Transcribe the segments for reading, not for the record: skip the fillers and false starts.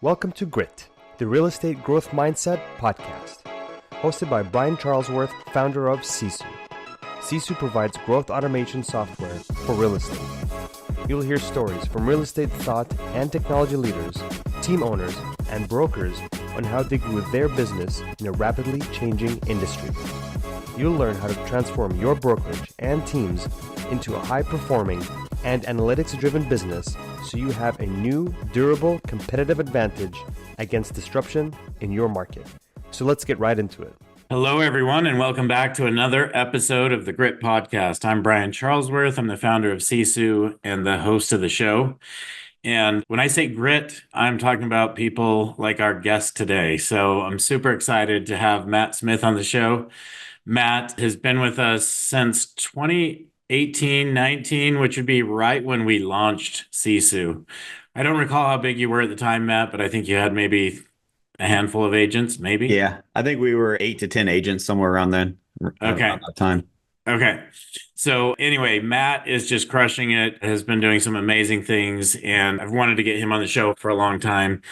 Welcome to Grit, the Real Estate Growth Mindset podcast, hosted by Brian Charlesworth, founder of Sisu. Sisu provides growth automation software for real estate. You'll hear stories from real estate thought and technology leaders, team owners, and brokers on how they grew their business in a rapidly changing industry. You'll learn how to transform your brokerage and teams into a high-performing and analytics-driven business so you have a new, durable, competitive advantage against disruption in your market. So let's get right into it. Hello, everyone, and welcome back to another episode of the Grit Podcast. I'm Brian Charlesworth. I'm the founder of Sisu and the host of the show. And when I say grit, I'm talking about people like our guest today. So I'm super excited to have Matt Smith on the show. Matt has been with us since 2018, 19, which would be right when we launched Sisu. I don't recall how big you were at the time, Matt, but I think you had maybe a handful of agents, maybe? Yeah, I think we were 8 to 10 agents, somewhere around then. Okay. Around that time. Okay. So anyway, Matt is just crushing it, has been doing some amazing things, and I've wanted to get him on the show for a long time.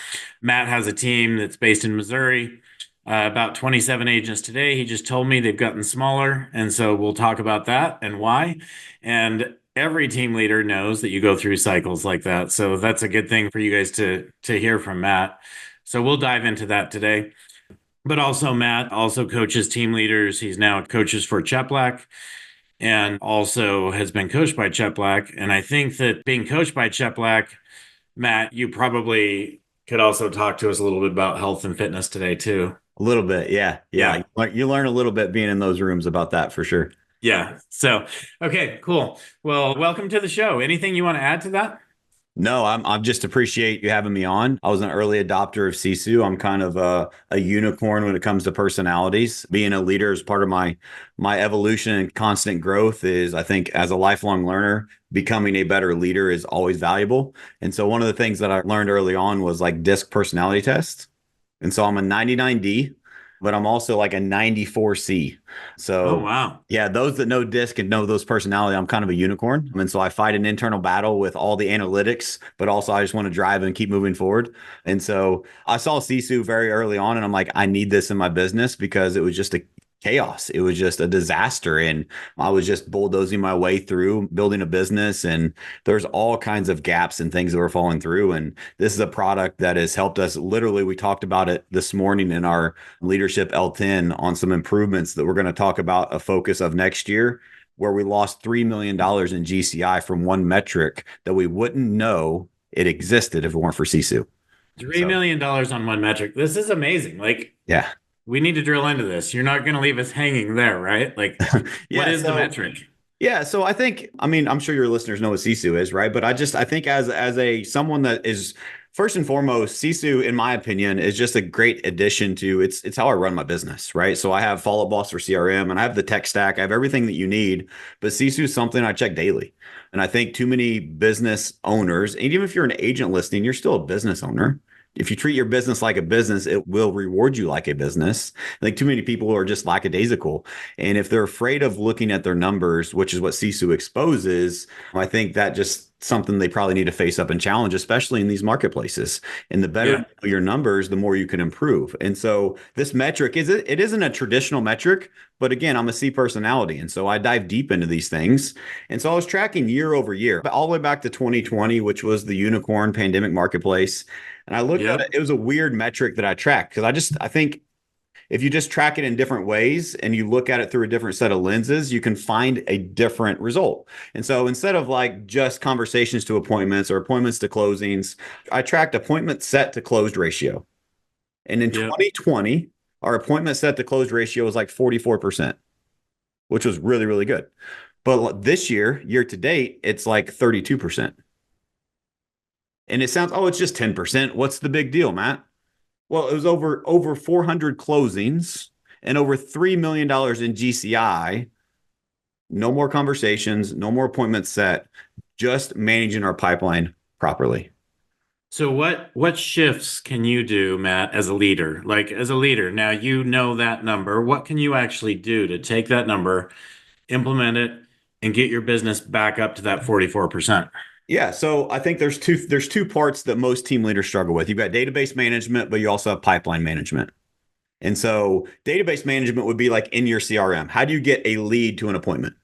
Matt has a team that's based in Missouri, about 27 agents today. He just told me they've gotten smaller, and so we'll talk about that and why. And every team leader knows that you go through cycles like that. So that's a good thing for you guys to hear from Matt. So we'll dive into that today. But also Matt also coaches team leaders. He's now coaches for Cheplack and also has been coached by Cheplack. And I think that being coached by Cheplack, Matt, you probably could also talk to us a little bit about health and fitness today too. A little bit, yeah. You learn a little bit being in those rooms about that for sure. Yeah. So, okay, cool. Well, welcome to the show. Anything you want to add to that? No, I'm just appreciate you having me on. I was an early adopter of Sisu. I'm kind of a unicorn when it comes to personalities. Being a leader is part of my evolution and constant growth is, I think, as a lifelong learner, becoming a better leader is always valuable. And so one of the things that I learned early on was like DISC personality tests. And so I'm a 99D, but I'm also like a 94C. So, oh, wow. Yeah, those that know DISC and know those personality, I'm kind of a unicorn. And so I fight an internal battle with all the analytics, but also I just want to drive and keep moving forward. And so I saw Sisu very early on and I'm like, I need this in my business because it was just a chaos. It was just a disaster. And I was just bulldozing my way through building a business. And there's all kinds of gaps and things that were falling through. And this is a product that has helped us. Literally, we talked about it this morning in our leadership L10 on some improvements that we're going to talk about a focus of next year, where we lost $3 million in GCI from one metric that we wouldn't know it existed if it weren't for Sisu. $3 million on one metric. This is amazing. Yeah. We need to drill into this. You're not going to leave us hanging there, right? Like, what is the metric? Yeah. So I'm sure your listeners know what Sisu is, right? But I think as someone that is first and foremost, Sisu, in my opinion, is just a great addition to it's how I run my business, right? So I have Follow Boss for CRM and I have the tech stack. I have everything that you need, but Sisu is something I check daily. And I think too many business owners, and even if you're an agent listing, you're still a business owner. If you treat your business like a business, it will reward you like a business. I think too many people are just lackadaisical. And if they're afraid of looking at their numbers, which is what Sisu exposes, I think that just something they probably need to face up and challenge, especially in these marketplaces. And the better you know your numbers, the more you can improve. And so this metric it isn't a traditional metric, but again, I'm a C personality. And so I dive deep into these things. And so I was tracking year over year, all the way back to 2020, which was the unicorn pandemic marketplace. And I looked at it, it was a weird metric that I tracked because I think if you just track it in different ways and you look at it through a different set of lenses, you can find a different result. And so instead of like just conversations to appointments or appointments to closings, I tracked appointment set to closed ratio. And in 2020, our appointment set to closed ratio was like 44%, which was really, really good. But this year to date, it's like 32%. And it sounds, it's just 10%. What's the big deal, Matt? Well, it was over 400 closings and over $3 million in GCI. No more conversations, no more appointments set, just managing our pipeline properly. So what shifts can you do, Matt, as a leader? Like as a leader, now you know that number. What can you actually do to take that number, implement it, and get your business back up to that 44%? Yeah, so I think there's two parts that most team leaders struggle with. You've got database management, but you also have pipeline management. And so database management would be like in your CRM. How do you get a lead to an appointment?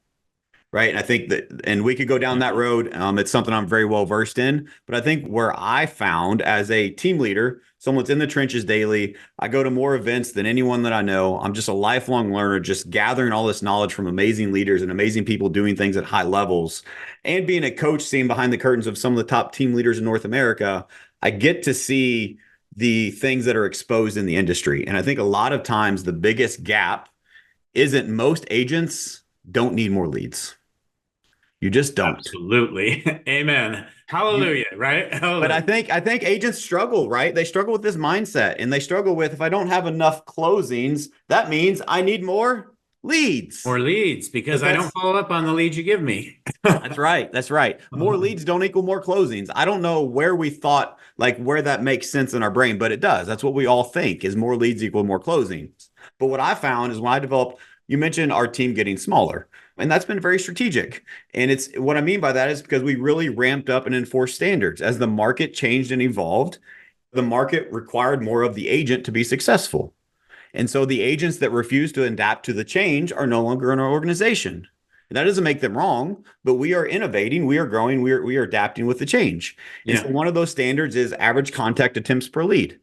Right. And I think that, and we could go down that road. It's something I'm very well versed in. But I think where I found as a team leader, someone's in the trenches daily, I go to more events than anyone that I know. I'm just a lifelong learner, just gathering all this knowledge from amazing leaders and amazing people doing things at high levels. And being a coach, seeing behind the curtains of some of the top team leaders in North America, I get to see the things that are exposed in the industry. And I think a lot of times the biggest gap isn't most agents don't need more leads. You just don't. Absolutely. Amen. Hallelujah, right? Hallelujah. But I think agents struggle, right? They struggle with this mindset, and they struggle with, if I don't have enough closings, that means I need more leads. More leads, because I don't follow up on the leads you give me. That's right. That's right. More leads don't equal more closings. I don't know where we thought, like where that makes sense in our brain, but it does. That's what we all think, is more leads equal more closings. But what I found is when I developed, you mentioned our team getting smaller. And that's been very strategic. And it's what I mean by that is because we really ramped up and enforced standards. As the market changed and evolved, the market required more of the agent to be successful. And so the agents that refuse to adapt to the change are no longer in our organization. And that doesn't make them wrong, but we are innovating, we are growing, we are adapting with the change. And so one of those standards is average contact attempts per lead.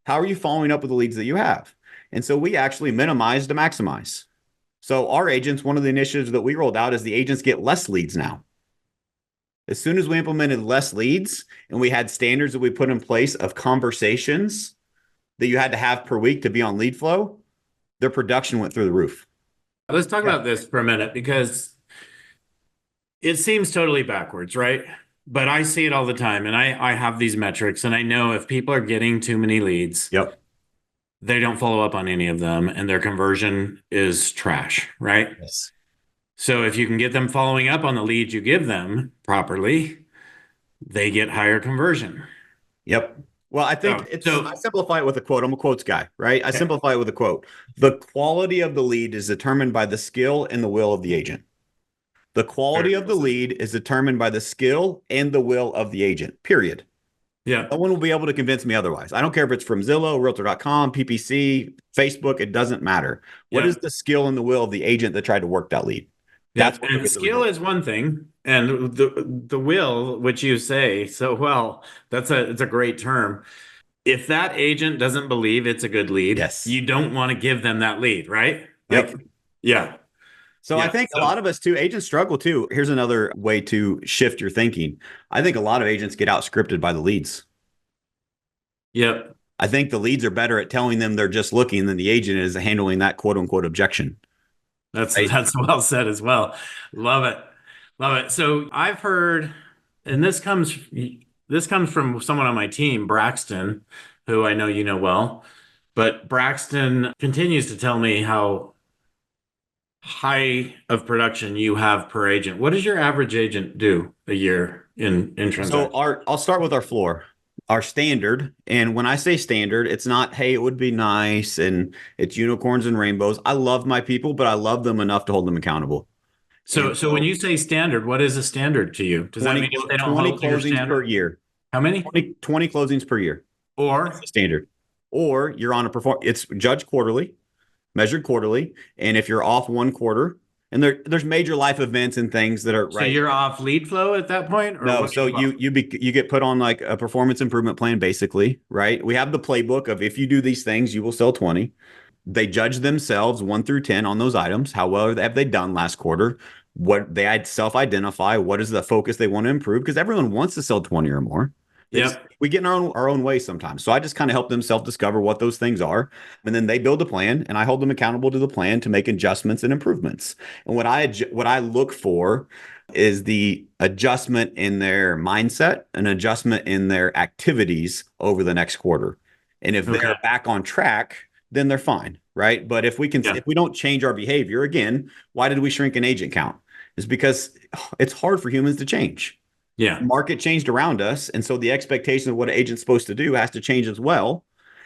How are you following up with the leads that you have? And so we actually minimize to maximize. So our agents, one of the initiatives that we rolled out is the agents get less leads now. As soon as we implemented less leads and we had standards that we put in place of conversations that you had to have per week to be on lead flow, their production went through the roof. Let's talk about this for a minute, because it seems totally backwards, right? But I see it all the time, and I have these metrics, and I know if people are getting too many leads, they don't follow up on any of them, and their conversion is trash, right? Yes. So if you can get them following up on the leads you give them properly, they get higher conversion. Yep. Well, I think I simplify it with a quote. I'm a quotes guy, right? I simplify it with a quote. The quality of the lead is determined by the skill and the will of the agent. The quality of the lead is determined by the skill and the will of the agent, period. Yeah. No one will be able to convince me otherwise. I don't care if it's from Zillow, Realtor.com, PPC, Facebook. It doesn't matter. What is the skill and the will of the agent that tried to work that lead? That's what and skill is one thing, and the will, which you say so well, it's a great term. If that agent doesn't believe it's a good lead, you don't want to give them that lead, right? Yeah. So I think a lot of us too, agents struggle too. Here's another way to shift your thinking. I think a lot of agents get out scripted by the leads. Yep. I think the leads are better at telling them they're just looking than the agent is handling that quote unquote objection. That's well said as well. Love it. Love it. So I've heard, and this comes from someone on my team, Braxton, who I know you know well, but Braxton continues to tell me how high of production you have per agent. What does your average agent do a year in transactions? So I'll start with our floor. Our standard, and when I say standard, it's not, hey, it would be nice and it's unicorns and rainbows. I love my people, but I love them enough to hold them accountable. So when you say standard, what is a standard to you? Does 20, that mean they don't 20 hold closings per year? How many? 20 closings per year. Or standard. Or you're on it's judged quarterly, measured quarterly, and if you're off one quarter, and there's major life events and things that are so you're off lead flow at that point? Or no, so you get put on like a performance improvement plan, basically, right? We have the playbook of if you do these things, you will sell 20. They judge themselves 1 through 10 on those items. How well have they done last quarter? What they self-identify, what is the focus they want to improve? Because everyone wants to sell 20 or more. We get in our own way sometimes. So I just kind of help them self-discover what those things are. And then they build a plan and I hold them accountable to the plan to make adjustments and improvements. And what I look for is the adjustment in their mindset, an adjustment in their activities over the next quarter. And if they're back on track, then they're fine, right? But if we don't change our behavior, again, why did we shrink an agent count? It's because it's hard for humans to change. Yeah. The market changed around us. And so the expectation of what an agent's supposed to do has to change as well.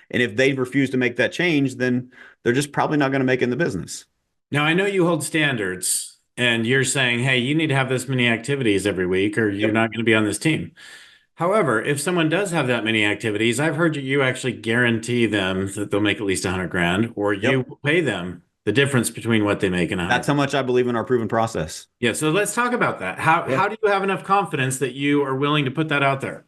And if they refuse to make that change, then they're just probably not going to make it in the business. Now, I know you hold standards, And you're saying, hey, you need to have this many activities every week or you're Yep. not going to be on this team. However, if someone does have that many activities, I've heard you actually guarantee them that they'll make at least 100 grand, or you Yep. will pay them the difference between what they make and 100. That's how much I believe in our proven process. Yeah. So let's talk about that. How do you have enough confidence that you are willing to put that out there?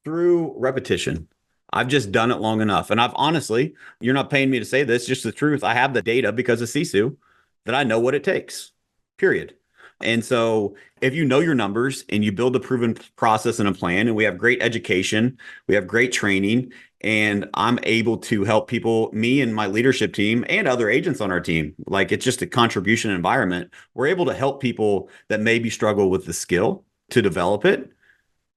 Through repetition. I've just done it long enough. And I've honestly, you're not paying me to say this, just the truth. I have the data because of Sisu that I know what it takes, period. And so if you know your numbers and you build a proven process and a plan, and we have great education, we have great training, and I'm able to help people, me and my leadership team and other agents on our team, like it's just a contribution environment. We're able to help people that maybe struggle with the skill to develop it,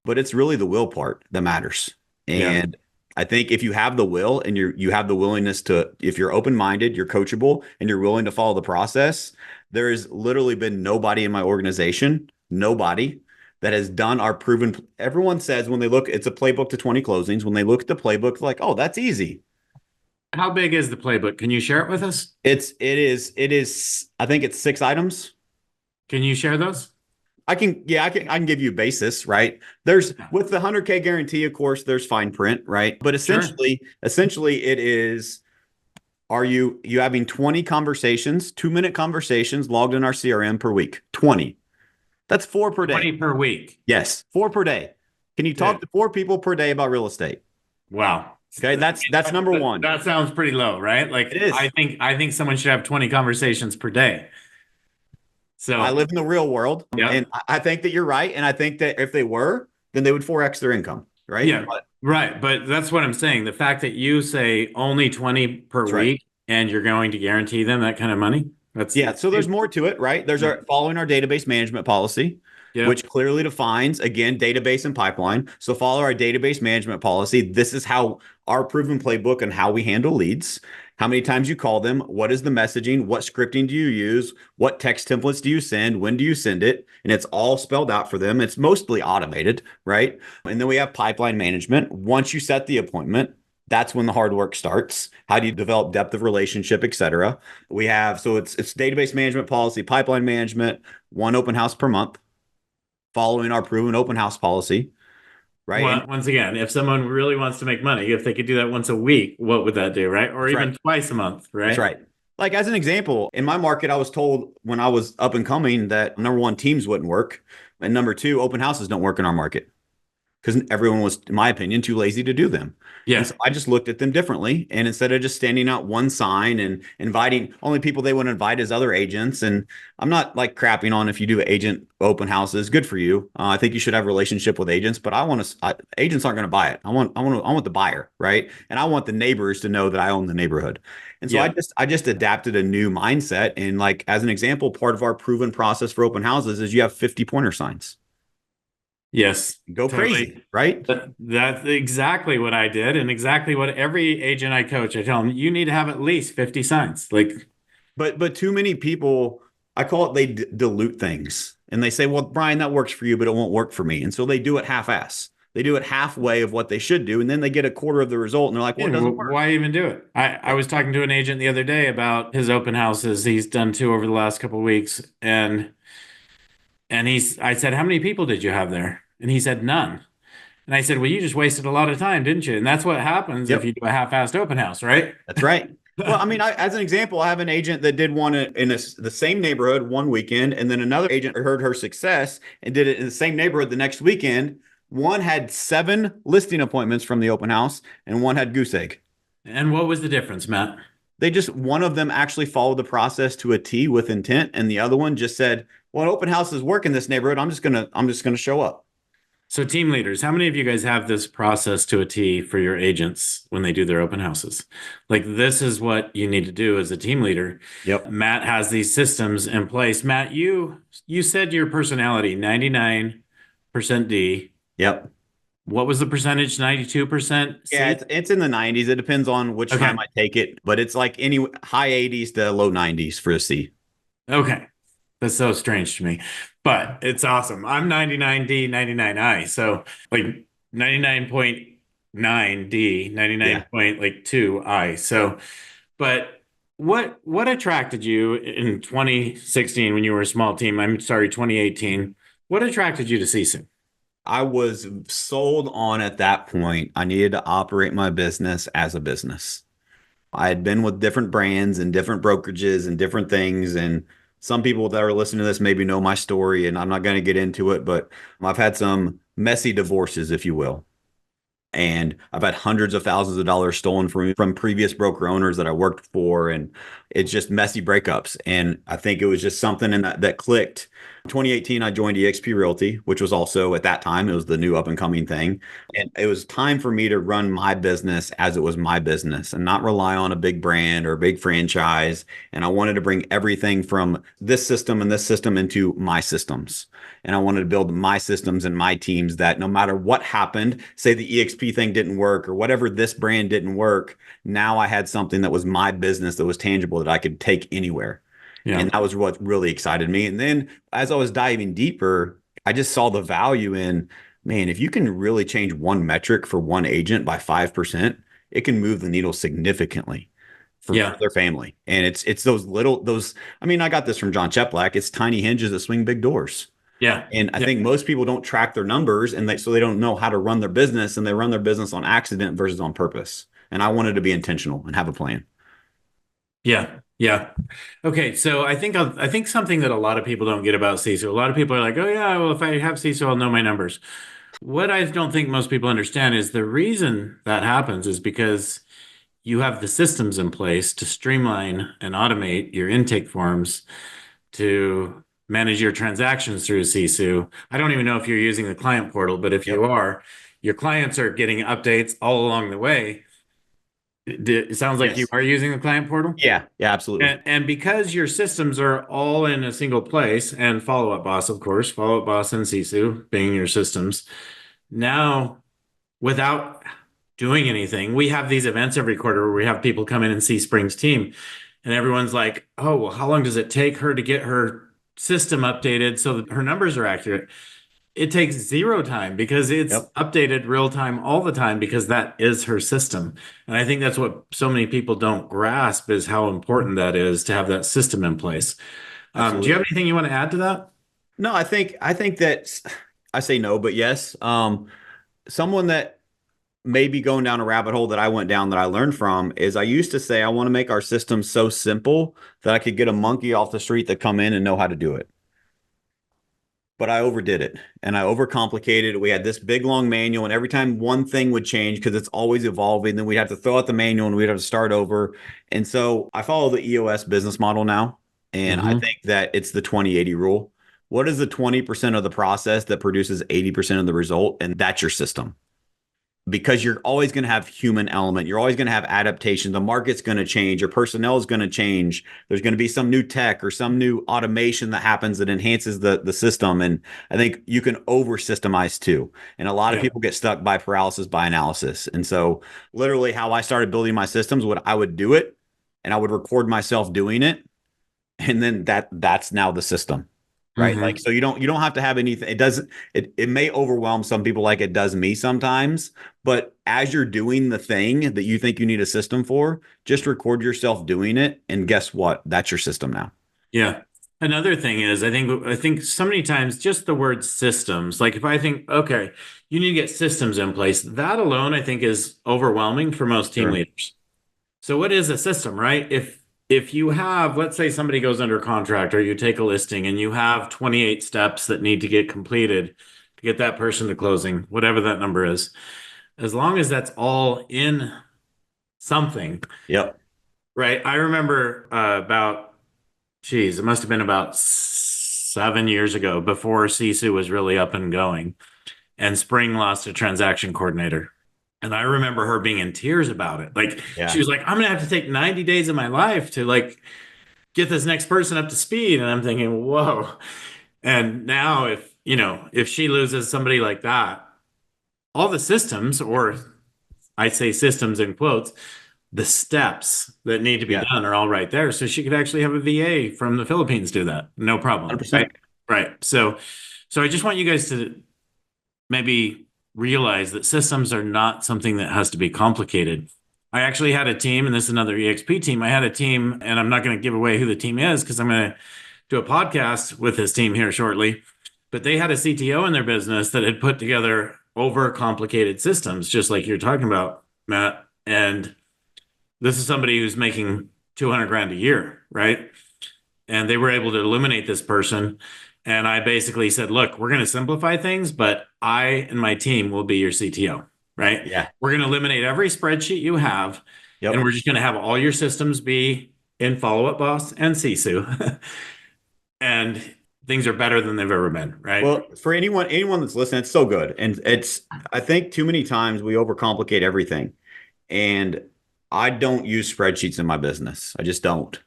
but it's really the will part that matters. And I think if you have the will and you have the willingness to, if you're open-minded, you're coachable, and you're willing to follow the process, there has literally been nobody in my organization, nobody that has done our proven. Everyone says when they look, it's a playbook to 20 closings. When they look at the playbook, like, oh, that's easy. How big is the playbook? Can you share it with us? It is, I think it's 6 items. Can you share those? I can give you a basis, right? There's with the 100K guarantee, of course, there's fine print, right? But essentially it is, are you having 20 conversations, 2-minute conversations logged in our CRM per week? 20. That's 4 per day. 20 per week. Yes, 4 per day. Can you talk to 4 people per day about real estate? Wow. Okay, that's number one. That sounds pretty low, right? Like it is. I think someone should have 20 conversations per day. So I live in the real world, and I think that you're right. And I think that if they were, then they would 4x their income, right? Yeah, right. But that's what I'm saying. The fact that you say only 20 per week and you're going to guarantee them that kind of money. So there's more to it, right? There's our following our database management policy, which clearly defines, again, database and pipeline. So follow our database management policy. This is how our proven playbook and how we handle leads. How many times you call them? What is the messaging? What scripting do you use? What text templates do you send? When do you send it? And it's all spelled out for them. It's mostly automated, right? And then we have pipeline management. Once you set the appointment, that's when the hard work starts. How do you develop depth of relationship, et cetera? We have, so it's database management policy, pipeline management, 1 open house per month, following our proven open house policy. Right. Well, once again, if someone really wants to make money, if they could do that once a week, what would that do? Right. Or even twice a month. Right. That's right. Like as an example, in my market, I was told when I was up and coming that number 1, teams wouldn't work. And number 2, open houses don't work in our market because everyone was, in my opinion, too lazy to do them. Yeah. And so I just looked at them differently. And instead of just standing out one sign and inviting only people they want to invite as other agents. And I'm not like crapping on if you do agent open houses, good for you. I think you should have a relationship with agents, but agents aren't going to buy it. I want the buyer, right? And I want the neighbors to know that I own the neighborhood. And so I just adapted a new mindset. And like, as an example, part of our proven process for open houses is you have 50 pointer signs. Yes. Go crazy, right? That's exactly what I did. And exactly what every agent I coach, I tell them, you need to have at least 50 signs. But too many people, I call it, they dilute things. And they say, well, Brian, that works for you, but it won't work for me. And so they do it half-ass. They do it halfway of what they should do. And then they get a quarter of the result. And they're like, well, it doesn't work. Why even do it? I was talking to an agent the other day about his open houses. He's done 2 over the last couple of weeks. And I said, how many people did you have there? And he said, none. And I said, well, you just wasted a lot of time, didn't you? And that's what happens if you do a half-assed open house, right? That's right. Well, I mean, as an example, I have an agent that did one in the same neighborhood one weekend, and then another agent heard her success and did it in the same neighborhood the next weekend. One had 7 listing appointments from the open house, and one had goose egg. And what was the difference, Matt? One of them actually followed the process to a T with intent, and the other one just said, well, open houses work in this neighborhood. I'm just gonna show up. So team leaders, how many of you guys have this process to a T for your agents when they do their open houses? Like, this is what you need to do as a team leader. Yep. Matt has these systems in place. Matt, you said your personality, 99% D. Yep. What was the percentage? 92%? Yeah, it's in the 90s. It depends on which time I take it, but it's like any high 80s to low 90s for a C. Okay. That's so strange to me, but it's awesome. I'm 99D, 99I. So like 99.9D, 99.2I. So, but what attracted you in 2016 when you were a small team? I'm sorry, 2018. What attracted you to Sisu? I was sold on at that point. I needed to operate my business as a business. I had been with different brands and different brokerages and different things. And some people that are listening to this maybe know my story, and I'm not going to get into it, but I've had some messy divorces, if you will. And I've had hundreds of thousands of dollars stolen from me from previous broker owners that I worked for. And it's just messy breakups. And I think it was just something in that clicked. 2018, I joined eXp Realty, which was also at that time, it was the new up and coming thing. And it was time for me to run my business as it was my business and not rely on a big brand or a big franchise. And I wanted to bring everything from this system and this system into my systems. And I wanted to build my systems and my teams that no matter what happened, say the EXP thing didn't work or whatever, this brand didn't work, now I had something that was my business that was tangible that I could take anywhere. Yeah. And that was what really excited me. And then as I was diving deeper, I just saw the value in, man, if you can really change one metric for one agent by 5%, it can move the needle significantly for their family. And it's those, I mean, I got this from John Cheplack. It's tiny hinges that swing big doors. Yeah. And I think most people don't track their numbers so they don't know how to run their business, and they run their business on accident versus on purpose. And I wanted to be intentional and have a plan. Yeah. Yeah. Okay. So I think something that a lot of people don't get about Sisu, a lot of people are like, oh yeah, well, if I have Sisu, I'll know my numbers. What I don't think most people understand is the reason that happens is because you have the systems in place to streamline and automate your intake forms, to manage your transactions through Sisu. I don't even know if you're using the client portal, but if you are, your clients are getting updates all along the way. It sounds like you are using the client portal. Yeah, absolutely. And because your systems are all in a single place, and Follow Up Boss, of course, Follow Up Boss and Sisu being your systems, now without doing anything, we have these events every quarter where we have people come in and see Spring's team. And everyone's like, oh, well, how long does it take her to get her system updated so that her numbers are accurate? It takes zero time because it's updated real time all the time because that is her system. And I think that's what so many people don't grasp is how important that is to have that system in place. Do you have anything you want to add to that? No, I think that I say no, but yes. Someone that may be going down a rabbit hole that I went down that I learned from is I used to say I want to make our system so simple that I could get a monkey off the street to come in and know how to do it. But I overdid it and I overcomplicated it. We had this big long manual, and every time one thing would change because it's always evolving, then we'd have to throw out the manual and we'd have to start over. And so I follow the EOS business model now. And I think that it's the 20-80 rule. What is the 20% of the process that produces 80% of the result? And that's your system. Because you're always going to have human element. You're always going to have adaptation. The market's going to change. Your personnel is going to change. There's going to be some new tech or some new automation that happens that enhances the system. And I think you can over systemize too. And a lot of people get stuck by paralysis by analysis. And so literally how I started building my systems, I would do it and I would record myself doing it. And then that's now the system. Right. Like, so you don't have to have anything. It may overwhelm some people like it does me sometimes, but as you're doing the thing that you think you need a system for, just record yourself doing it. And guess what? That's your system now. Yeah. Another thing is, I think so many times just the word systems, like if I think, okay, you need to get systems in place, that alone, I think is overwhelming for most team leaders. So what is a system, right? If you have, let's say somebody goes under contract or you take a listing and you have 28 steps that need to get completed to get that person to closing, whatever that number is, as long as that's all in something. Yep. Right. I remember it must have been about 7 years ago before Sisu was really up and going, and Spring lost a transaction coordinator. And I remember her being in tears about it. Like she was like, I'm going to have to take 90 days of my life to like get this next person up to speed. And I'm thinking, whoa. And now if she loses somebody like that, all the systems, or I say systems in quotes, the steps that need to be done are all right there. So she could actually have a VA from the Philippines do that. No problem. 100%. Right. So I just want you guys to maybe realize that systems are not something that has to be complicated. I actually had a team, and this is another EXP team. I had a team, and I'm not going to give away who the team is because I'm going to do a podcast with this team here shortly. But they had a CTO in their business that had put together overcomplicated systems, just like you're talking about, Matt. And this is somebody who's making 200 grand a year, right? And they were able to eliminate this person. And I basically said, look, we're going to simplify things, but I and my team will be your CTO, right? Yeah. We're going to eliminate every spreadsheet you have. Yep. And we're just going to have all your systems be in Follow Up Boss and Sisu. And things are better than they've ever been, right? Well, for anyone that's listening, it's so good. And I think too many times we overcomplicate everything. And I don't use spreadsheets in my business. I just don't.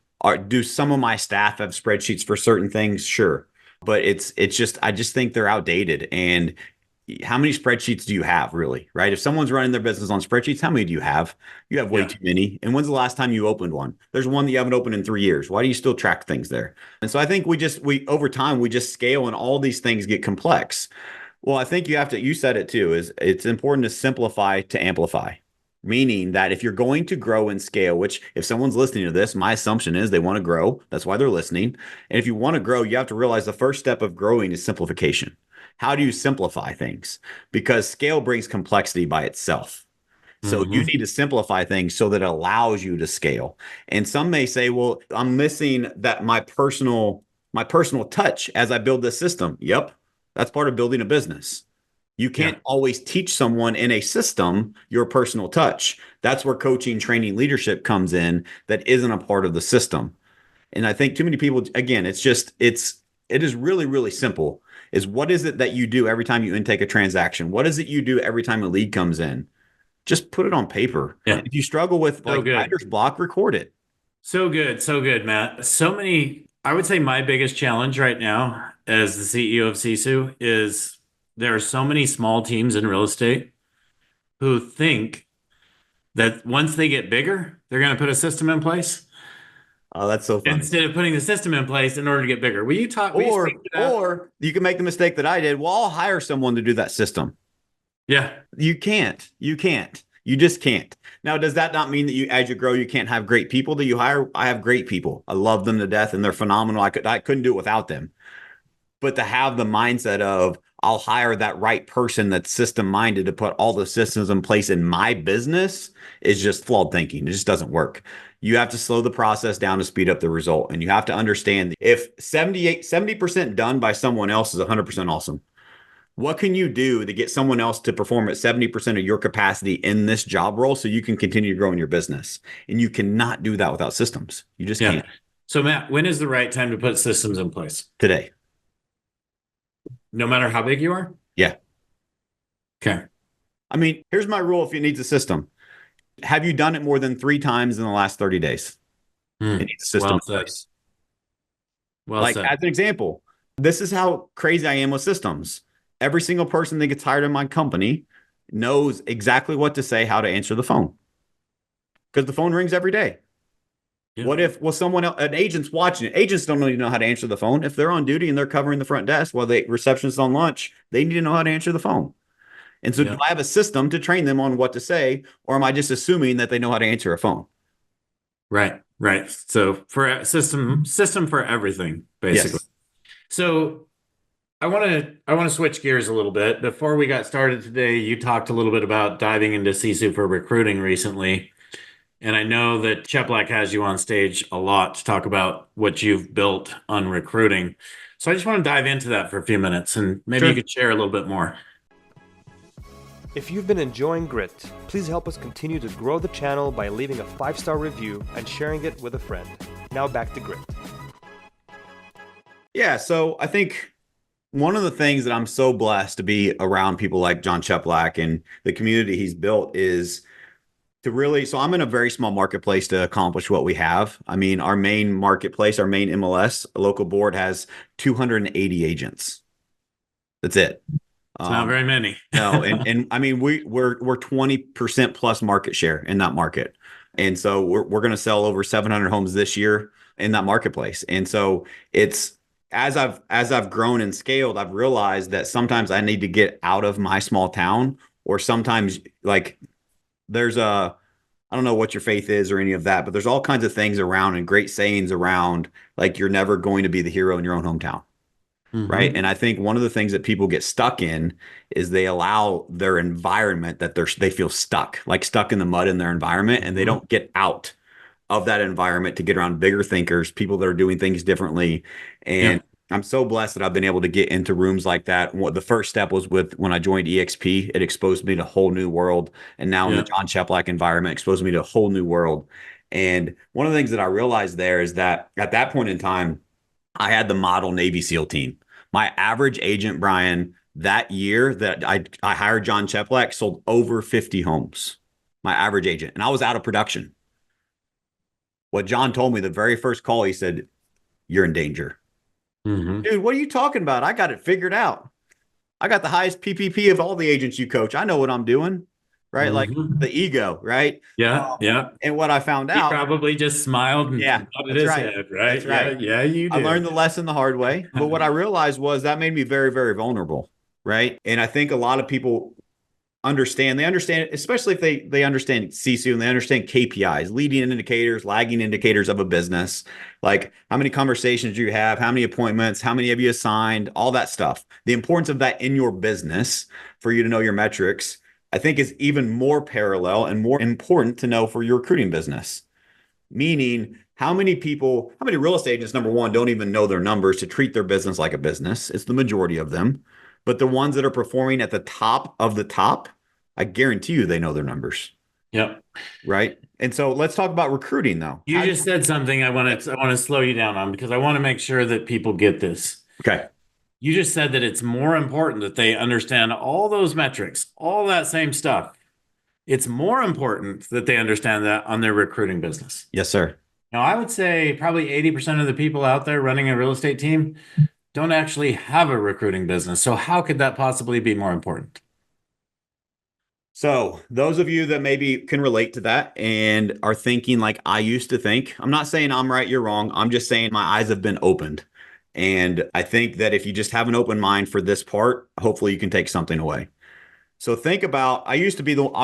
Do some of my staff have spreadsheets for certain things? Sure. But I just think they're outdated. And how many spreadsheets do you have really, right? If someone's running their business on spreadsheets, how many do you have? You have way too many. And when's the last time you opened one? There's one that you haven't opened in 3 years. Why do you still track things there? And so I think we over time, we just scale and all these things get complex. Well, I think you said it too, is it's important to simplify to amplify. Meaning that if you're going to grow and scale, which if someone's listening to this, my assumption is they want to grow. That's why they're listening. And if you want to grow, you have to realize the first step of growing is simplification. How do you simplify things? Because scale brings complexity by itself. So you need to simplify things so that it allows you to scale. And some may say, well, I'm missing that my personal touch as I build this system. Yep. That's part of building a business. You can't always teach someone in a system your personal touch. That's where coaching, training, leadership comes in that isn't a part of the system. And I think too many people, again, it is really, really simple. Is what is it that you do every time you intake a transaction? What is it you do every time a lead comes in? Just put it on paper. Yeah. If you struggle with writer's block, record it. So good, Matt. I would say my biggest challenge right now as the CEO of Sisu is there are so many small teams in real estate who think that once they get bigger, they're going to put a system in place. Oh, that's so funny. Instead of putting the system in place in order to get bigger. Will you talk? Or you can make the mistake that I did. Well, I'll hire someone to do that system. Yeah. You can't. You just can't. Now, does that not mean that as you grow, you can't have great people that you hire? I have great people. I love them to death and they're phenomenal. I couldn't do it without them. But to have the mindset of I'll hire that right person that's system minded to put all the systems in place in my business is just flawed thinking. It just doesn't work. You have to slow the process down to speed up the result. And you have to understand if 70% done by someone else is 100% awesome. What can you do to get someone else to perform at 70% of your capacity in this job role so you can continue growing your business? And you cannot do that without systems. You just can't. So Matt, when is the right time to put systems in place? Today. No matter how big you are? Yeah. Okay. I mean, here's my rule if it needs a system. Have you done it more than 3 times in the last 30 days? It needs a system in place. Well said. As an example, this is how crazy I am with systems. Every single person that gets hired in my company knows exactly what to say, how to answer the phone. Because the phone rings every day. Yeah. What if, someone else, an agent's watching it? Agents don't really know how to answer the phone. If they're on duty and they're covering the front desk while the receptionist's on lunch, they need to know how to answer the phone. And so do I have a system to train them on what to say, or am I just assuming that they know how to answer a phone? Right. So for a system for everything, basically. Yes. So I want to switch gears a little bit. Before we got started today, you talked a little bit about diving into Sisu for recruiting recently. And I know that Cheplak has you on stage a lot to talk about what you've built on recruiting. So I just want to dive into that for a few minutes and maybe you could share a little bit more. If you've been enjoying Grit, please help us continue to grow the channel by leaving a 5-star review and sharing it with a friend. Now back to Grit. Yeah, so I think one of the things that I'm so blessed to be around people like John Cheplak and the community he's built is to really, so I'm in a very small marketplace to accomplish what we have. I mean, our main marketplace, our main MLS, a local board has 280 agents. That's it. It's not very many. No, and I mean we're 20% plus market share in that market, and so we're going to sell over 700 homes this year in that marketplace. And so it's as I've grown and scaled, I've realized that sometimes I need to get out of my small town, or sometimes like there's a I don't know what your faith is or any of that, but there's all kinds of things around and great sayings around, like you're never going to be the hero in your own hometown. Right. Mm-hmm. And I think one of the things that people get stuck in is they allow their environment that they feel stuck, like stuck in the mud in their environment, and they Mm-hmm. don't get out of that environment to get around bigger thinkers, people that are doing things differently. And Yep. I'm so blessed that I've been able to get into rooms like that. What the first step was with when I joined EXP, it exposed me to a whole new world. And now in the Yep. John Cheplack environment, exposed me to a whole new world. And one of the things that I realized there is that at that point in time, I had the model Navy SEAL team. My average agent, Brian, that year that I hired John Cheplack sold over 50 homes. My average agent. And I was out of production. What John told me the very first call, he said, "You're in danger." Mm-hmm. Dude, what are you talking about? I got it figured out. I got the highest PPP of all the agents you coach. I know what I'm doing, right? Like Mm-hmm. the ego, right? Yeah. Yeah. And what I found He out, probably just smiled and yeah, nodded that's his right. head, That's right? Yeah. right. Yeah, you I learned did. the lesson the hard way. But what I realized was that made me very, very vulnerable, right? And I think a lot of people they understand it, especially if they understand Sisu and they understand KPIs, leading indicators, lagging indicators of a business, like how many conversations you have, how many appointments, how many have you assigned, all that stuff. The importance of that in your business for you to know your metrics, I think is even more parallel and more important to know for your recruiting business. Meaning, how many people, how many real estate agents, number one, don't even know their numbers to treat their business like a business? It's the majority of them. But the ones that are performing at the top of the top, I guarantee you they know their numbers. Yep. Right. And so let's talk about recruiting though. You just said something I want to slow you down on because I want to make sure that people get this. Okay. You just said that it's more important that they understand all those metrics, all that same stuff. It's more important that they understand that on their recruiting business. Yes, sir. Now, I would say probably 80% of the people out there running a real estate team don't actually have a recruiting business. So, how could that possibly be more important? So, those of you that maybe can relate to that and are thinking like I used to think, I'm not saying I'm right, you're wrong. I'm just saying my eyes have been opened. And I think that if you just have an open mind for this part, hopefully you can take something away. So think about, I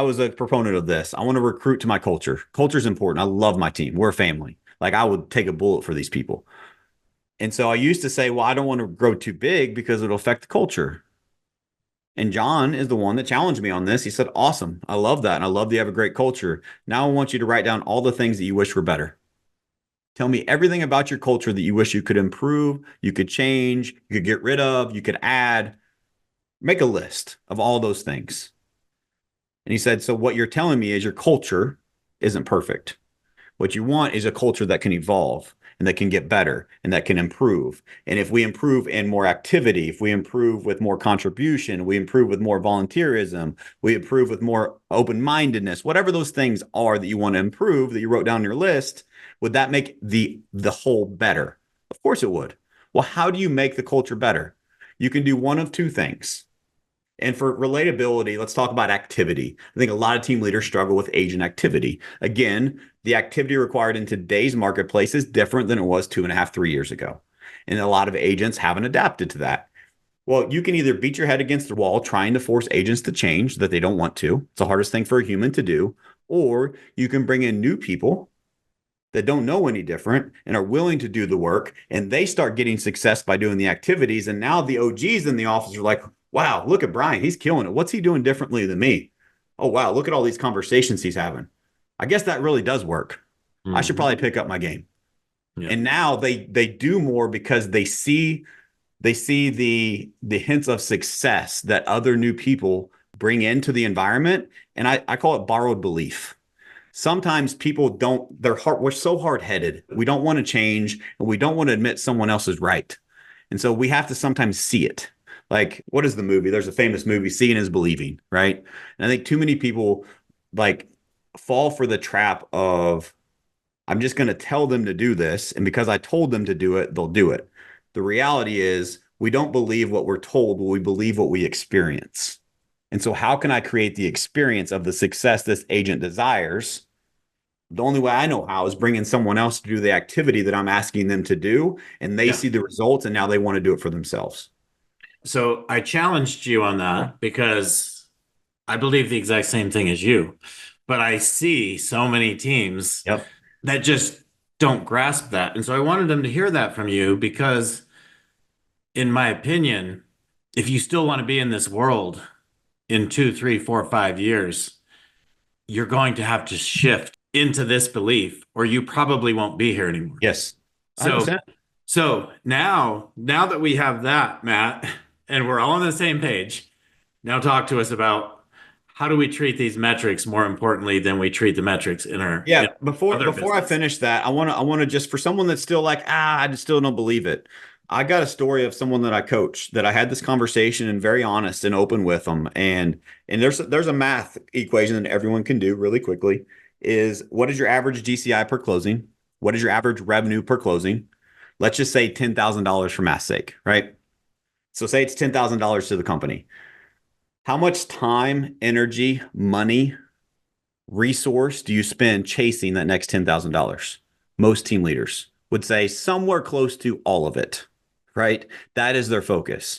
was a proponent of this. I want to recruit to my culture. Culture is important. I love my team. We're a family. Like I would take a bullet for these people. And so I used to say, well, I don't want to grow too big because it'll affect the culture. And John is the one that challenged me on this. He said, awesome. I love that. And I love that you have a great culture. Now I want you to write down all the things that you wish were better. Tell me everything about your culture that you wish you could improve, you could change, you could get rid of, you could add. Make a list of all those things. And he said, so what you're telling me is your culture isn't perfect. What you want is a culture that can evolve and that can get better and that can improve. And if we improve in more activity, if we improve with more contribution, we improve with more volunteerism, we improve with more open-mindedness, whatever those things are that you want to improve that you wrote down on your list, would that make the whole better? Of course it would. Well, how do you make the culture better? You can do one of two things. And for relatability, let's talk about activity. I think a lot of team leaders struggle with agent activity. Again, the activity required in today's marketplace is different than it was 2.5, 3 years ago. And a lot of agents haven't adapted to that. Well, you can either beat your head against the wall trying to force agents to change that they don't want to. It's the hardest thing for a human to do. Or you can bring in new people that don't know any different and are willing to do the work, and they start getting success by doing the activities. And now the OGs in the office are like, wow, look at Brian. He's killing it. What's he doing differently than me? Oh, wow. Look at all these conversations he's having. I guess that really does work. I should probably pick up my game. Yeah. And now they do more because they see the hints of success that other new people bring into the environment. And I call it borrowed belief. Sometimes people don't, we're so hard-headed. We don't want to change and we don't want to admit someone else is right. And so we have to sometimes see it. Like, what is the movie? There's a famous movie, Seeing is Believing, right? And I think too many people like fall for the trap of, I'm just going to tell them to do this. And because I told them to do it, they'll do it. The reality is we don't believe what we're told, but we believe what we experience. And so how can I create the experience of the success this agent desires? The only way I know how is bringing someone else to do the activity that I'm asking them to do. And they see the results and now they want to do it for themselves. So I challenged you on that because I believe the exact same thing as you. But I see so many teams Yep. that just don't grasp that. And so I wanted them to hear that from you because, in my opinion, if you still want to be in this world in 2, 3, 4, 5 years, you're going to have to shift into this belief or you probably won't be here anymore. Yes. So 100%. so now that we have that, Matt, and we're all on the same page, now talk to us about how do we treat these metrics more importantly than we treat the metrics in our Yeah, before other before I business. finish that, I want to just for someone that's still like, I just still don't believe it. I got a story of someone that I coach that I had this conversation and very honest and open with them. And there's a math equation that everyone can do really quickly is what is your average GCI per closing? What is your average revenue per closing? Let's just say $10,000 for math's sake, right? So say it's $10,000 to the company. How much time, energy, money, resource do you spend chasing that next $10,000? Most team leaders would say somewhere close to all of it, right? That is their focus.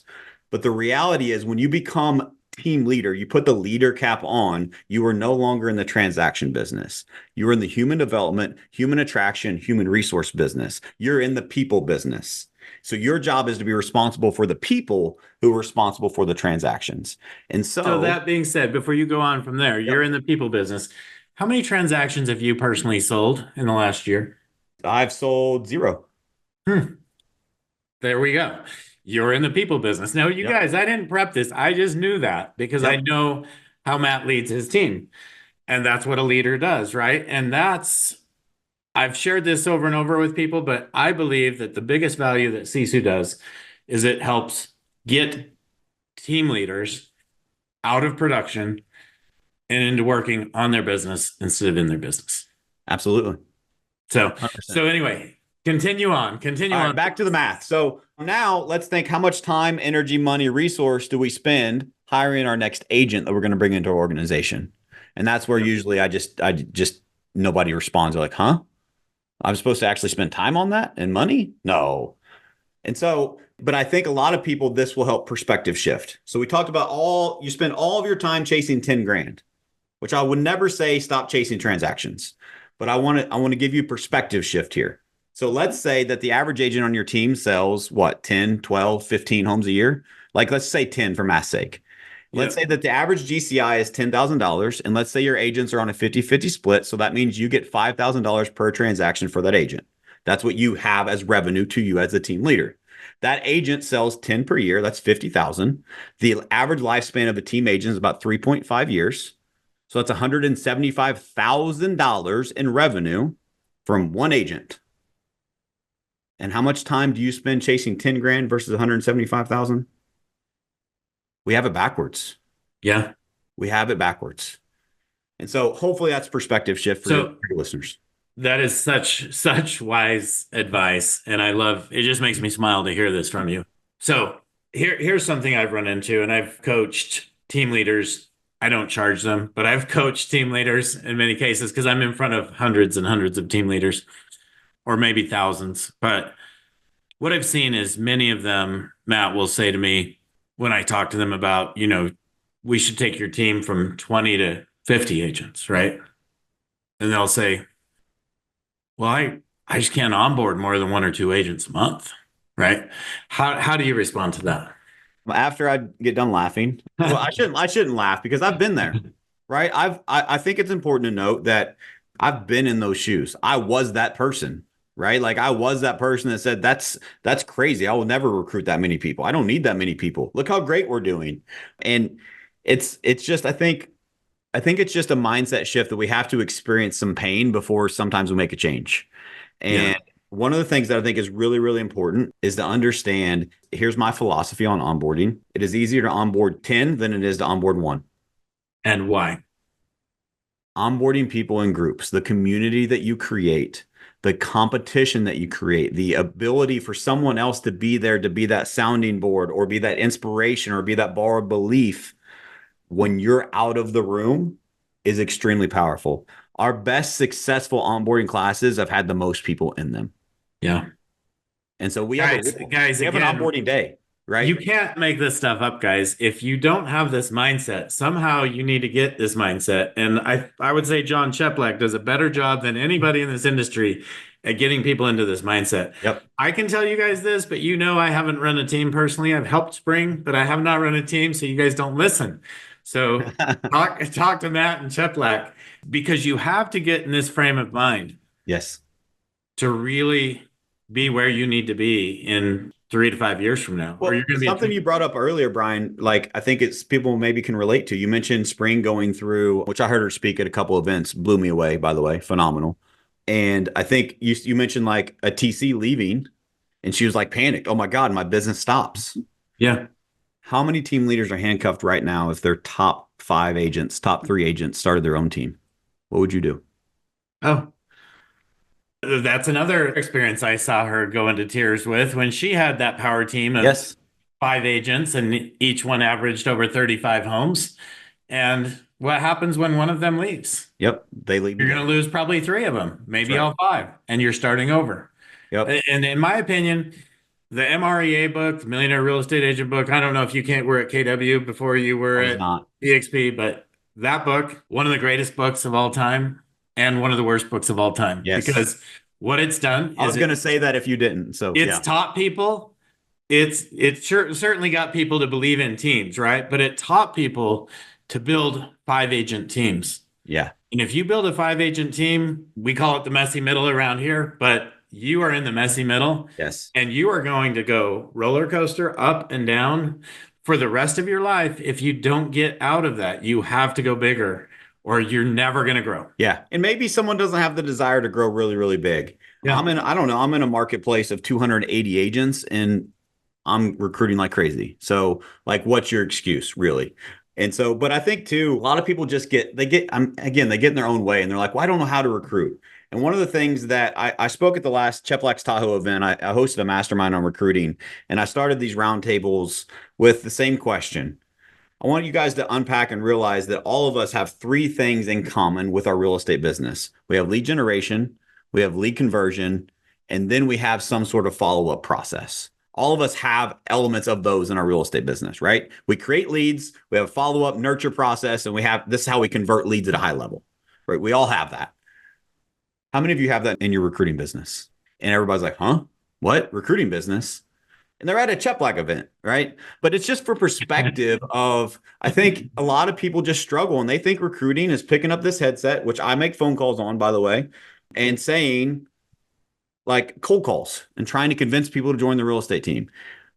But the reality is when you become team leader, you put the leader cap on, you are no longer in the transaction business. You're in the human development, human attraction, human resource business. You're in the people business. So your job is to be responsible for the people who are responsible for the transactions. And So that being said, before you go on from there, you're yep, in the people business. How many transactions have you personally sold in the last year? I've sold zero. There we go. You're in the people business. Now, you Yep. guys, I didn't prep this. I just knew that because I Yep. know how Matt leads his team. And that's what a leader does, right? And I've shared this over and over with people, but I believe that the biggest value that Sisu does is it helps get team leaders out of production and into working on their business instead of in their business. Absolutely. So, 100%. so anyway, continue on. All right, back to the math. So now let's think how much time, energy, money, resource do we spend hiring our next agent that we're going to bring into our organization? And that's where usually I just nobody responds. They're like, huh? I'm supposed to actually spend time on that and money? No. And so, but I think a lot of people, this will help perspective shift. So we talked about you spend all of your time chasing 10 grand, which I would never say stop chasing transactions, but I want to give you perspective shift here. So let's say that the average agent on your team sells what, 10, 12, 15 homes a year? Like let's say 10 for math's sake. Let's say that the average GCI is $10,000 and let's say your agents are on a 50-50 split. So that means you get $5,000 per transaction for that agent. That's what you have as revenue to you as a team leader. That agent sells 10 per year. That's 50,000. The average lifespan of a team agent is about 3.5 years. So that's $175,000 in revenue from one agent. And how much time do you spend chasing 10 grand versus 175,000? We have it backwards. Yeah. We have it backwards. And so hopefully that's perspective shift for your listeners. That is such wise advice. And I love it, just makes me smile to hear this from you. So here's something I've run into, and I've coached team leaders. I don't charge them, but I've coached team leaders in many cases because I'm in front of hundreds and hundreds of team leaders, or maybe thousands. But what I've seen is many of them, Matt, will say to me when I talk to them about, we should take your team from 20 to 50 agents, right? And they'll say, well, I just can't onboard more than 1 or 2 agents a month, right? How do you respond to that? After I get done laughing, well, I shouldn't laugh because I've been there, right? I think it's important to note that I've been in those shoes. I was that person, right? Like I was that person that said, that's crazy. I will never recruit that many people. I don't need that many people. Look how great we're doing. And it's just, I think it's just a mindset shift that we have to experience some pain before sometimes we make a change. And one of the things that I think is really, really important is to understand, here's my philosophy on onboarding. It is easier to onboard 10 than it is to onboard one. And why? Onboarding people in groups, the community that you create, the competition that you create, the ability for someone else to be there, to be that sounding board or be that inspiration or be that borrowed belief when you're out of the room is extremely powerful. Our best successful onboarding classes have had the most people in them. Yeah. And so we Guys, have an again, onboarding day. right? You can't make this stuff up, guys. If you don't have this mindset, somehow you need to get this mindset. And I would say John Cheplak does a better job than anybody in this industry at getting people into this mindset. Yep. I can tell you guys this, but I haven't run a team personally. I've helped Spring, but I have not run a team, so you guys don't listen. So talk to Matt and Cheplak, because you have to get in this frame of mind Yes. to really be where you need to be in 3 to 5 years from now. Or Well, you're going to be something you brought up earlier, Brian, like I think it's people maybe can relate to. You mentioned Spring going through, which I heard her speak at a couple events, blew me away, by the way, phenomenal. And I think you mentioned like a TC leaving and she was like panicked. Oh my God, my business stops. Yeah. How many team leaders are handcuffed right now if their top 5 agents, top 3 agents started their own team? What would you do? Oh, that's another experience I saw her go into tears with when she had that power team of Yes. 5 agents and each one averaged over 35 homes. And what happens when one of them leaves? Yep. They leave. You're going to lose probably 3 of them, maybe That's right. all 5, and you're starting over. Yep. And in my opinion, the MREA book, the Millionaire Real Estate Agent book, I don't know if you can't were at KW before you were I was at not. EXP, but that book, one of the greatest books of all time and one of the worst books of all time. Yes. Because what it's done I was is going to say that if you didn't. So it's taught people, certainly got people to believe in teams, right? But it taught people to build 5 agent teams. Yeah. And if you build a 5 agent team, we call it the messy middle around here, but you are in the messy middle. Yes. And you are going to go roller coaster up and down for the rest of your life. If you don't get out of that, you have to go bigger or you're never going to grow. Yeah. And maybe someone doesn't have the desire to grow really, really big. Yeah. I don't know, I'm in a marketplace of 280 agents and I'm recruiting like crazy. So like, what's your excuse really? And so, but I think too, a lot of people just they get in their own way and they're like, well, I don't know how to recruit. And one of the things that I spoke at the last Cheplak's Tahoe event, I hosted a mastermind on recruiting, and I started these roundtables with the same question. I want you guys to unpack and realize that all of us have 3 things in common with our real estate business. We have lead generation, we have lead conversion, and then we have some sort of follow-up process. All of us have elements of those in our real estate business, right? We create leads, we have a follow-up nurture process, and this is how we convert leads at a high level, right? We all have that. How many of you have that in your recruiting business? And everybody's like, huh? What? Recruiting business? And they're at a Cheplak event, right? But it's just for perspective of, I think a lot of people just struggle and they think recruiting is picking up this headset, which I make phone calls on, by the way, and saying like cold calls and trying to convince people to join the real estate team.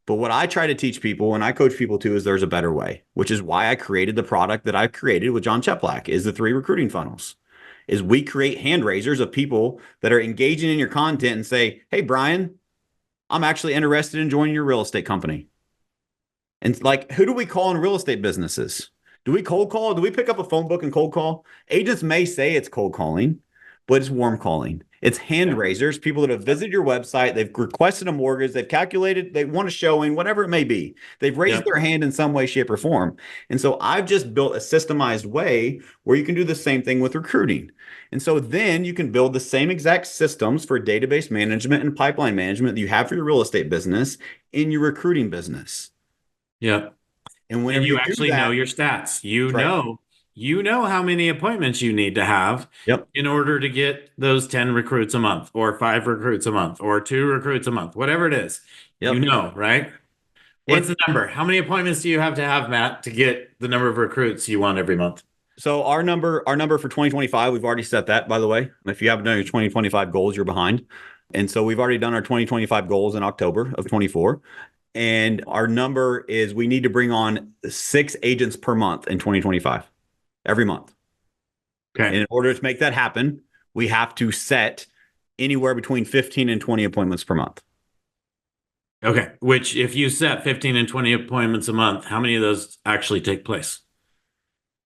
But what I try to teach people and I coach people to is there's a better way, which is why I created the product that I created with John Cheplak, is the 3 recruiting funnels. Is we create hand raisers of people that are engaging in your content and say, hey, Brian, I'm actually interested in joining your real estate company. And like, who do we call in real estate businesses? Do we cold call? Do we pick up a phone book and cold call? Agents may say it's cold calling, but it's warm calling. It's hand raisers, people that have visited your website, they've requested a mortgage, they've calculated, they want a showing, whatever it may be. They've raised their hand in some way, shape, or form. And so I've just built a systemized way where you can do the same thing with recruiting. And so then you can build the same exact systems for database management and pipeline management that you have for your real estate business in your recruiting business. Yeah. And whenever you actually know your stats, you know how many appointments you need to have in order to get those 10 recruits a month or 5 recruits a month or 2 recruits a month, whatever it is, you know, right? What's the number? How many appointments do you have to have, Matt, to get the number of recruits you want every month? So our number for 2025, we've already set that, by the way. If you haven't done your 2025 goals, you're behind. And so we've already done our 2025 goals in October of 24. And our number is we need to bring on 6 agents per month in 2025, every month. Okay. And in order to make that happen, we have to set anywhere between 15 and 20 appointments per month. Okay. Which if you set 15 and 20 appointments a month, how many of those actually take place?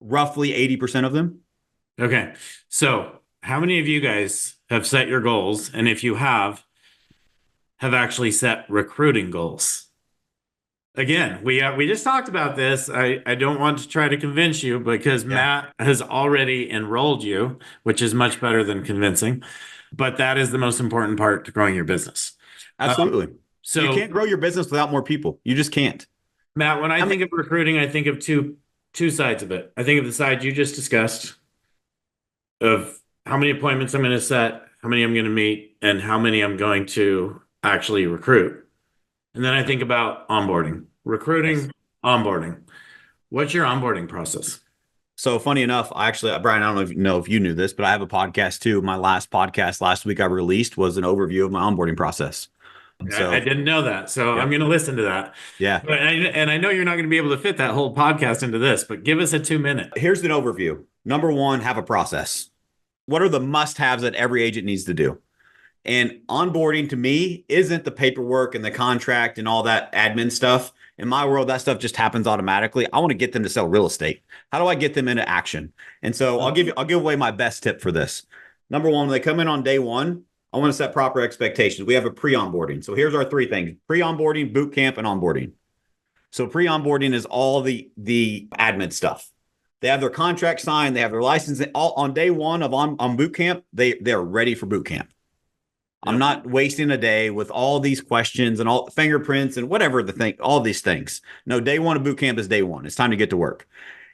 Roughly 80% of them. Okay. So how many of you guys have set your goals? And if you have actually set recruiting goals? Again, we just talked about this. I don't want to try to convince you because Matt has already enrolled you, which is much better than convincing. But that is the most important part to growing your business. Absolutely. So you can't grow your business without more people. You just can't. Matt, when I think of recruiting, I think of two sides of it. I think of the side you just discussed of how many appointments I'm going to set, how many I'm going to meet, and how many I'm going to actually recruit. And then I think about onboarding, recruiting, Yes. onboarding. What's your onboarding process? So funny enough, Brian, I don't know if you knew this, but I have a podcast too. My last podcast last week I released was an overview of my onboarding process. I didn't know that, so yeah, I'm going to listen to that. yeah. And I know you're not going to be able to fit that whole podcast into this, but give us a 2-minute. Here's an overview. Number one, have a process. What are the must-haves that every agent needs to do? And onboarding to me isn't the paperwork and the contract and all that admin stuff. In my world, that stuff just happens automatically. I want to get them to sell real estate. How do I get them into action? And so I'll give away my best tip for this. Number one, when they come in on day one, I want to set proper expectations. We have a pre-onboarding. So here's our 3 things: pre-onboarding, boot camp, and onboarding. So pre-onboarding is all the admin stuff. They have their contract signed, they have their license. All on day one of on boot camp, they're ready for boot camp. I'm not wasting a day with all these questions and all fingerprints and whatever all these things. No, day one of boot camp is day one. It's time to get to work.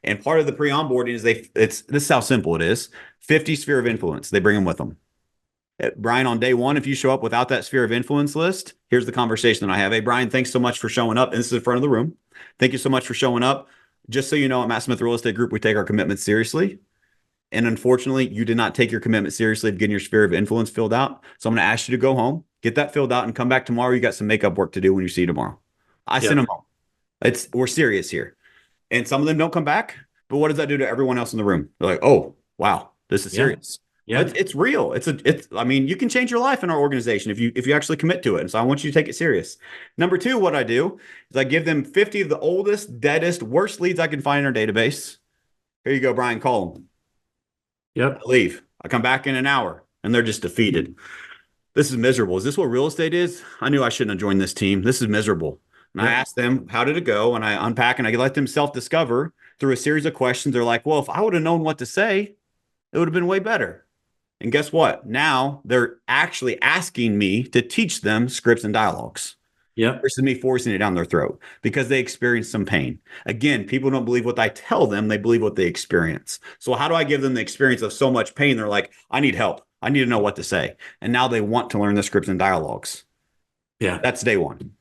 And part of the pre-onboarding is this is how simple it is. 50 sphere of influence. They bring them with them. Brian, on day one, if you show up without that sphere of influence list, here's the conversation that I have. Hey, Brian, thanks so much for showing up. And this is in front of the room. Thank you so much for showing up. Just so you know, at Matt Smith Real Estate Group, we take our commitments seriously. And unfortunately, you did not take your commitment seriously of getting your sphere of influence filled out. So I'm going to ask you to go home, get that filled out, and come back tomorrow. You got some makeup work to do when you see you tomorrow. I send them home. We're serious here. And some of them don't come back. But what does that do to everyone else in the room? They're like, oh, wow, this is serious. Yeah. It's real. I mean, you can change your life in our organization if you actually commit to it. And so I want you to take it serious. Number 2, what I do is I give them 50 of the oldest, deadest, worst leads I can find in our database. Here you go, Brian, call them. Yep. I leave. I come back in an hour and they're just defeated. This is miserable. Is this what real estate is? I knew I shouldn't have joined this team. This is miserable. And I asked them, how did it go? And I unpack and I let them self-discover through a series of questions. They're like, well, if I would have known what to say, it would have been way better. And guess what? Now they're actually asking me to teach them scripts and dialogues. Versus me forcing it down their throat because they experience some pain. Again, people don't believe what I tell them. They believe what they experience. So how do I give them the experience of so much pain? They're like, I need help. I need to know what to say. And now they want to learn the scripts and dialogues. Yeah. That's day one.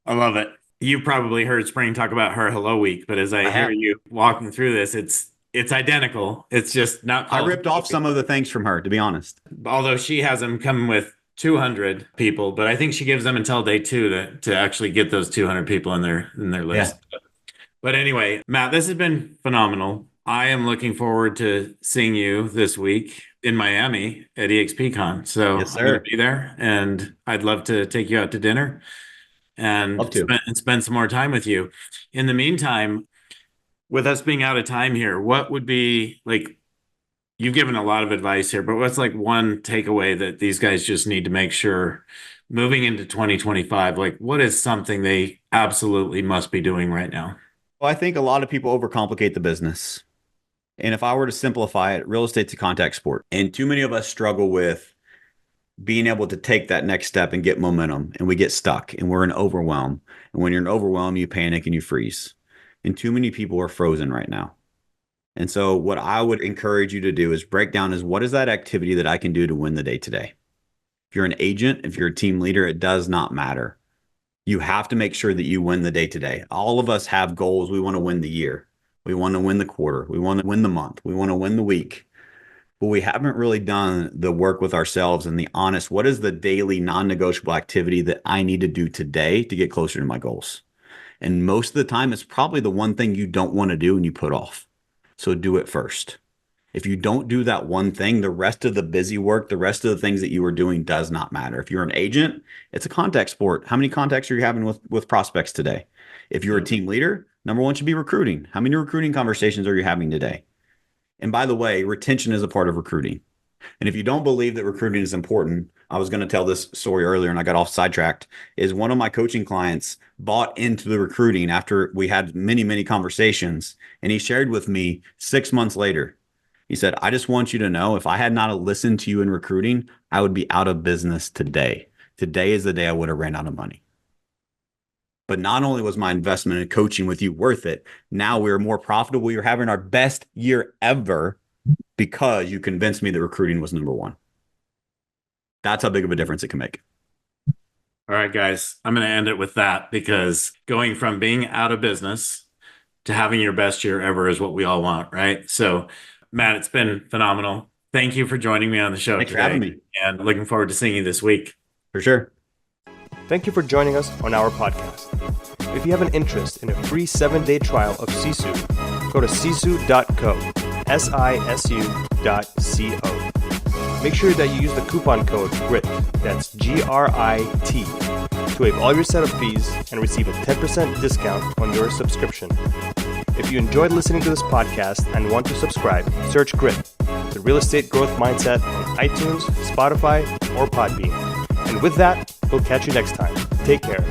I love it. You probably heard Spring talk about her Hello Week, but as I hear you walking through this, it's identical. It's just not. I ripped off some of the things from her, to be honest. Although she has them coming with 200 people, but I think she gives them until day 2 to actually get those 200 people in their list. Yeah. But anyway, Matt, this has been phenomenal. I am looking forward to seeing you this week in Miami at EXPCon. So yes, I'm going to be there, and I'd love to take you out to dinner and spend some more time with you. In the meantime, with us being out of time here, what would be like, you've given a lot of advice here, but what's like one takeaway that these guys just need to make sure moving into 2025, like what is something they absolutely must be doing right now? Well, I think a lot of people overcomplicate the business. And if I were to simplify it, real estate's a contact sport. And too many of us struggle with being able to take that next step and get momentum. And we get stuck and we're in overwhelm. And when you're in overwhelm, you panic and you freeze. And too many people are frozen right now. And so what I would encourage you to do is break down is what is that activity that I can do to win the day today? If you're an agent, if you're a team leader, it does not matter. You have to make sure that you win the day today. All of us have goals. We want to win the year. We want to win the quarter. We want to win the month. We want to win the week. But we haven't really done the work with ourselves and the honest, what is the daily non-negotiable activity that I need to do today to get closer to my goals? And most of the time, it's probably the one thing you don't want to do and you put off. So do it first. If you don't do that one thing, the rest of the busy work, the rest of the things that you are doing does not matter. If you're an agent, it's a contact sport. How many contacts are you having with prospects today? If you're a team leader, number one should be recruiting. How many recruiting conversations are you having today? And by the way, retention is a part of recruiting. And if you don't believe that recruiting is important, I was going to tell this story earlier and I got off sidetracked, is one of my coaching clients bought into the recruiting after we had many, many conversations. And he shared with me 6 months later, he said, I just want you to know if I had not listened to you in recruiting, I would be out of business today today is the day I would have ran out of money. But not only was my investment in coaching with you worth it, now we're more profitable. We're having our best year ever because you convinced me that recruiting was number one. That's how big of a difference it can make. All right, guys, I'm going to end it with that, because going from being out of business to having your best year ever is what we all want, right? So, Matt, it's been phenomenal. Thank you for joining me on the show Thanks today. for having me. And looking forward to seeing you this week. For sure. Thank you for joining us on our podcast. If you have an interest in a free 7-day trial of Sisu, go to sisu.co, sisu.co. Make sure that you use the coupon code GRIT, that's GRIT, to waive all your setup fees and receive a 10% discount on your subscription. If you enjoyed listening to this podcast and want to subscribe, search GRIT, the Real Estate Growth Mindset, on iTunes, Spotify, or Podbean. And with that, we'll catch you next time. Take care.